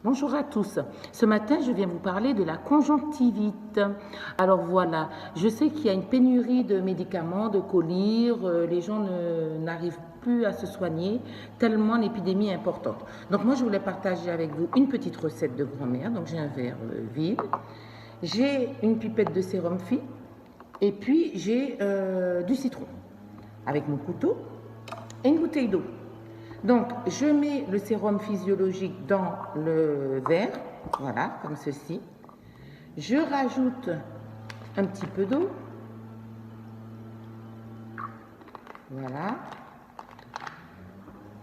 Bonjour à tous. Ce matin, je viens vous parler de la conjonctivite. Alors voilà, je sais qu'il y a une pénurie de médicaments, de collyre, les gens n'arrivent plus à se soigner tellement l'épidémie est importante. Donc moi, je voulais partager avec vous une petite recette de grand-mère. Donc j'ai un verre vide, j'ai une pipette de sérum Phi et puis j'ai du citron avec mon couteau et une bouteille d'eau. Donc, je mets le sérum physiologique dans le verre, voilà, comme ceci. Je rajoute un petit peu d'eau, voilà.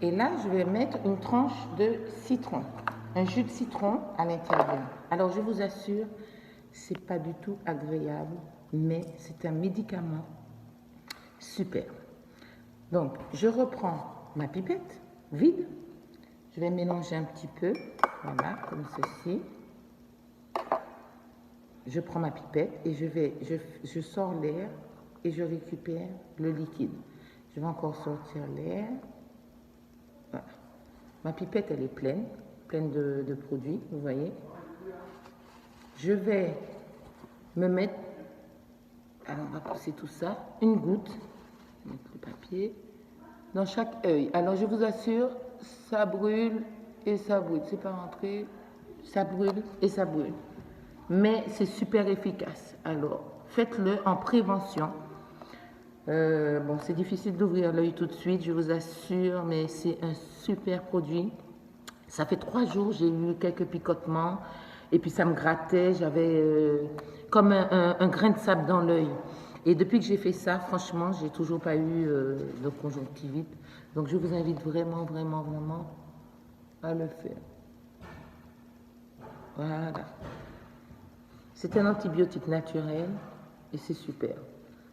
Et là, je vais mettre une tranche de citron, un jus de citron à l'intérieur. Alors, je vous assure, c'est pas du tout agréable, mais c'est un médicament super. Donc, je reprends ma pipette vide. Je vais mélanger un petit peu, voilà, comme ceci. Je prends ma pipette et je sors l'air et je récupère le liquide. Je vais encore sortir l'air. Voilà. Ma pipette, elle est pleine de produits, vous voyez. Je vais me mettre, alors on va pousser tout ça, une goutte, mettre le papier, dans chaque œil. Alors je vous assure, ça brûle et ça brûle. C'est pas rentré, ça brûle et ça brûle. Mais c'est super efficace. Alors faites-le en prévention. Bon, c'est difficile d'ouvrir l'œil tout de suite, je vous assure, mais c'est un super produit. Ça fait 3 jours, j'ai eu quelques picotements et puis ça me grattait, j'avais comme un grain de sable dans l'œil. Et depuis que j'ai fait ça, franchement, j'ai toujours pas eu de conjonctivite. Donc je vous invite vraiment, vraiment, vraiment à le faire. Voilà. C'est un antibiotique naturel et c'est super.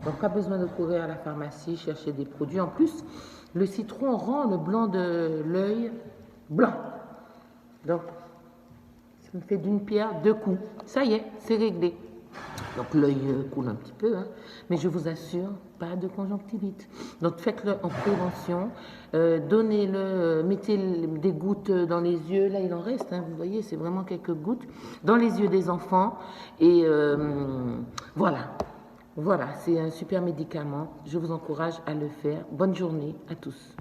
Donc pas besoin de courir à la pharmacie, chercher des produits. En plus, le citron rend le blanc de l'œil blanc. Donc, ça me fait d'une pierre deux coups. Ça y est, c'est réglé. Donc l'œil coule un petit peu, hein, mais je vous assure, pas de conjonctivite. Donc faites-le en prévention, donnez-le, mettez des gouttes dans les yeux, là il en reste, hein, vous voyez, c'est vraiment quelques gouttes, dans les yeux des enfants, et voilà, c'est un super médicament, je vous encourage à le faire. Bonne journée à tous.